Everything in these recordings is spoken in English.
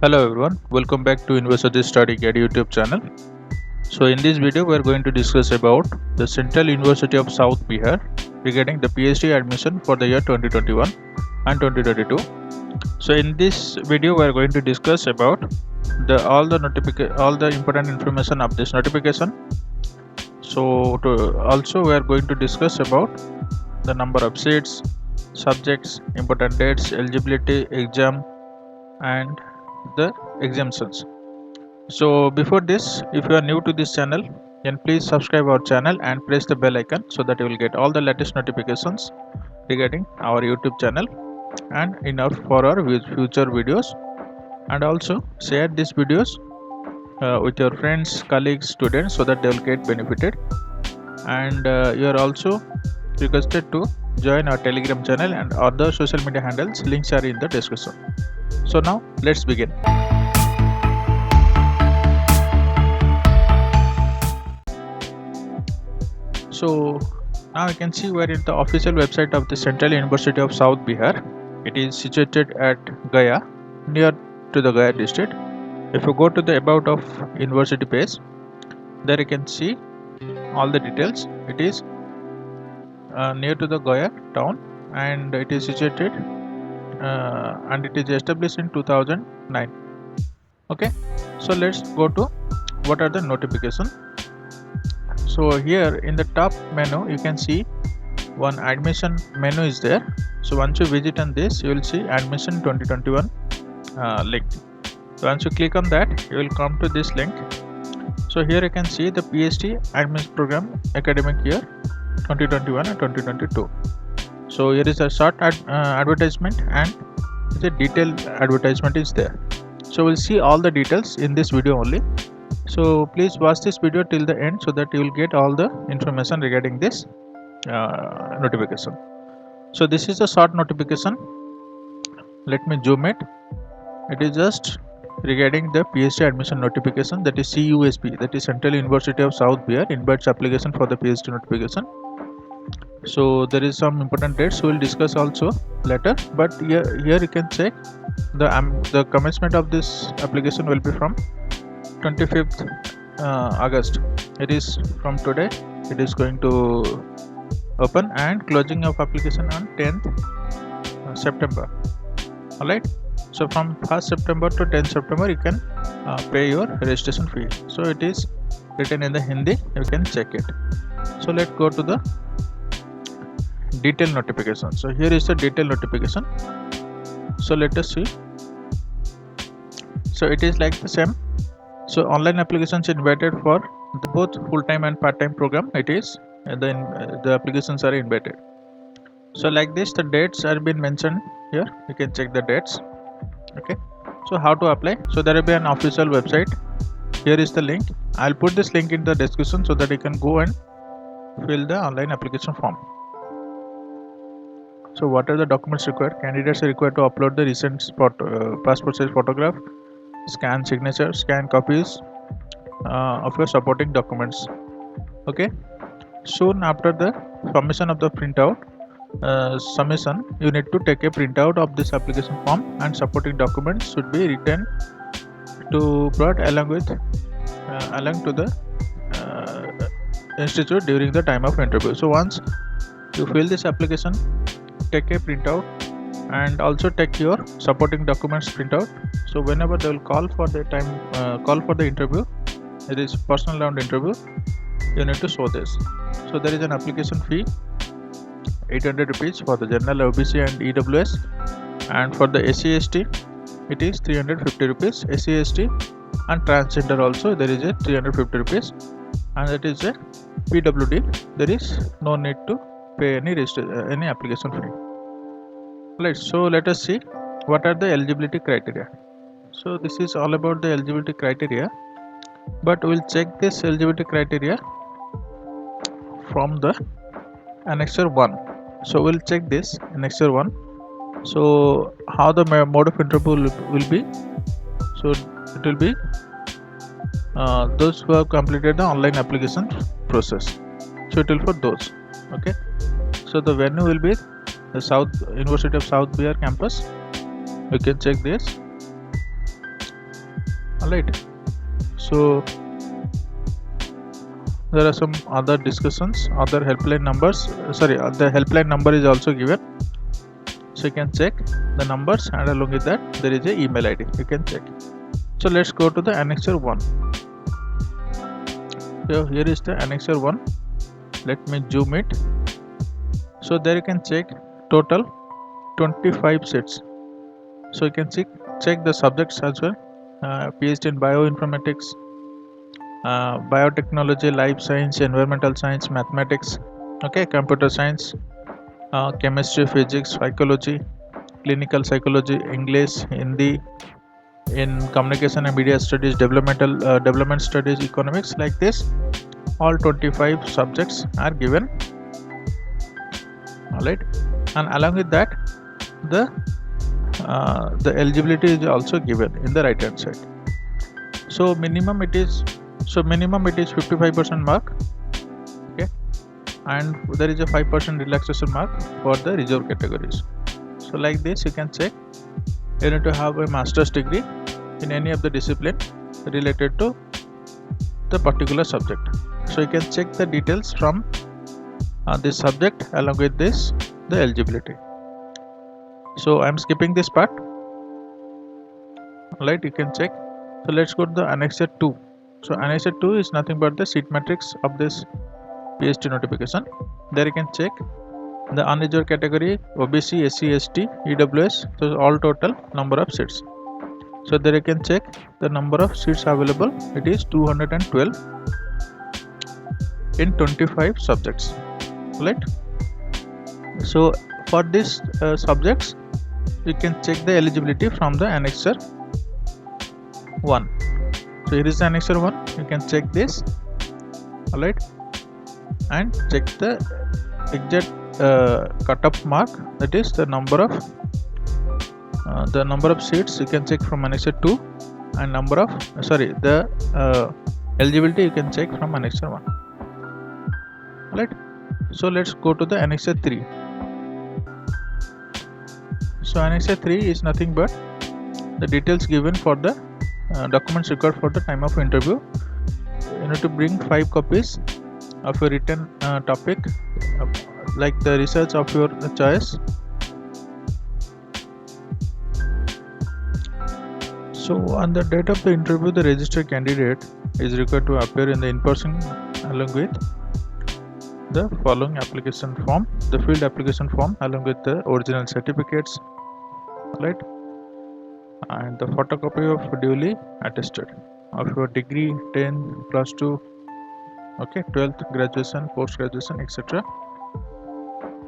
Hello everyone, welcome back to University Study Guide YouTube channel. So in this video we are going to discuss about the Central University of South Bihar regarding the PhD admission for the year 2021 and 2022. So in this video we are going to discuss about all the important information of this notification. So also we are going to discuss about the number of seats, subjects, important dates, eligibility, exam and the exemptions. So before this, if you are new to this channel, then please subscribe our channel and press the bell icon so that you will get all the latest notifications regarding our YouTube channel and for our future videos. And also share these videos with your friends, colleagues, students so that they will get benefited. And you are also requested to join our Telegram channel and other social media handles. Links are in the description. So now let's begin. So now you can see we're in the official website of the Central University of South Bihar. It is situated at Gaya, near to the Gaya district. If you go to the about of university page, there you can see all the details. It is near to the Gaya town and it is situated and it is established in 2009. Okay, so let's go to what are the notification. So here in the top menu you can see one admission menu is there. So once you visit on this, you will see admission 2021 link. So once you click on that, you will come to this link. So here you can see the PhD admission program academic year 2021 and 2022. So here is a short advertisement and the detailed advertisement is there. So we'll see all the details in this video only. So please watch this video till the end so that you will get all the information regarding this notification. So this is a short notification. Let me zoom it. It is just regarding the PhD admission notification, that is CUSP, that is Central University of South Bihar invites application for the PhD notification. So there is some important dates we will discuss also later, but here you can check the commencement of this application will be from 25th August. It is from today. It is going to open and closing of application on 10th September. Alright. So from 1st September to 10th September you can pay your registration fee. So it is written in the Hindi. You can check it. So let's go to the detailed notification. So here is the detailed notification. So let us see. So it is like the same. So online applications invited for both full-time and part-time program. It is the applications are invited. So like this, the dates are been mentioned here. You can check the dates. Okay. So how to apply? So there will be an official website. Here is the link. I'll put this link in the description so that you can go and fill the online application form. So what are the documents required? Candidates are required to upload the recent passport size photograph, scan signature, scan copies of your supporting documents. Okay. Soon after the submission of the printout submission, you need to take a printout of this application form and supporting documents should be written to brought along to the institute during the time of interview. So once you fill this application, take a printout and also take your supporting documents printout. So whenever they will call for the interview, it is personal round interview, you need to show this. So there is an application fee 800 rupees for the general, OBC and EWS, and for the SC/ST it is 350 rupees. SC/ST and transgender also there is a 350 rupees, and that is a PWD. There is no need to pay any application fee. Right, so let us see what are the eligibility criteria. So this is all about the eligibility criteria, but we'll check this eligibility criteria from the annexure 1. So we'll check this annexure 1. So how the mode of interview will be? So it will be those who have completed the online application process. So it will for those. Okay. So the venue will be the University of South Bihar campus. You can check this. Alright, so there are some other discussions, other helpline numbers. The helpline number is also given, so you can check the numbers, and along with that there is a email ID, you can check. So let's go to the annexure 1. So here is the annexure 1. Let me zoom it. So there you can check total 25 seats. So you can check the subjects as well. PhD in bioinformatics, biotechnology, life science, environmental science, mathematics, okay, computer science, chemistry, physics, psychology, clinical psychology, English, Hindi, in communication and media studies, development studies, economics, like this. All 25 subjects are given. Alright, and along with that the eligibility is also given in the right hand side. So minimum it is 55% mark, okay, and there is a 5% relaxation mark for the reserve categories. So like this you can check. You need to have a master's degree in any of the discipline related to the particular subject. So you can check the details from this subject along with this the eligibility. So I'm skipping this part. Alright, you can check. So let's go to the annexure 2. So annexure 2 is nothing but the seat matrix of this PhD notification. There you can check the unreserved category, OBC, SC, ST, EWS, so all total number of seats. So there you can check the number of seats available. It is 212 in 25 subjects. Right? So for these subjects you can check the eligibility from the annexure 1. So here is the annexure 1. You can check this. Alright, and check the exact cutoff mark, that is the number of seats you can check from annexure 2, and the eligibility you can check from annexure 1. Right, so let's go to the annexure 3. So annexure 3 is nothing but the details given for the documents required for the time of interview. You need to bring 5 copies of your written topic, like the research of your choice. So on the date of the interview, the registered candidate is required to appear in the in-person along with the following application form, the field application form, along with the original certificates, right, and the photocopy of duly attested of your degree, 10, plus 2, okay, 12th, graduation, post graduation, etc.,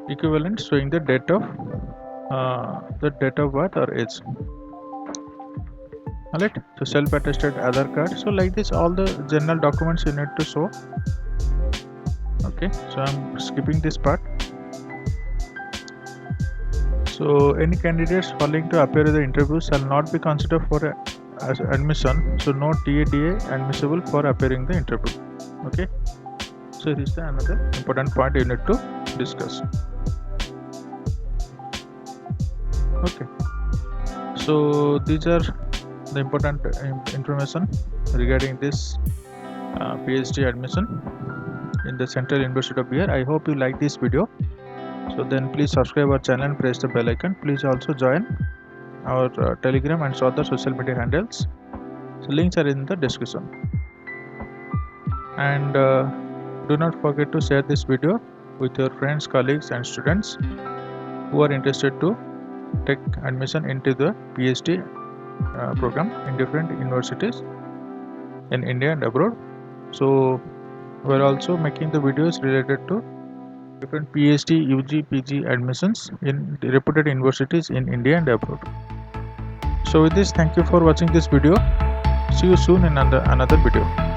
equivalent showing the date of birth or age. Alright, so self-attested Aadhaar card. So like this, all the general documents you need to show. Okay, so I'm skipping this part. So any candidates failing to appear in the interview shall not be considered for as admission. So no TADA admissible for appearing the interview. Okay, so this is another important point you need to discuss. Okay, so these are the important information regarding this PhD admission in the Central University of Bihar. I hope you like this video. So then please subscribe our channel and press the bell icon. Please also join our Telegram and other social media handles. So links are in the description. And do not forget to share this video with your friends, colleagues and students who are interested to take admission into the PhD program in different universities in India and abroad. So we're also making the videos related to different PhD, UG, PG admissions in reputed universities in India and abroad. So with this, thank you for watching this video. See you soon in another video.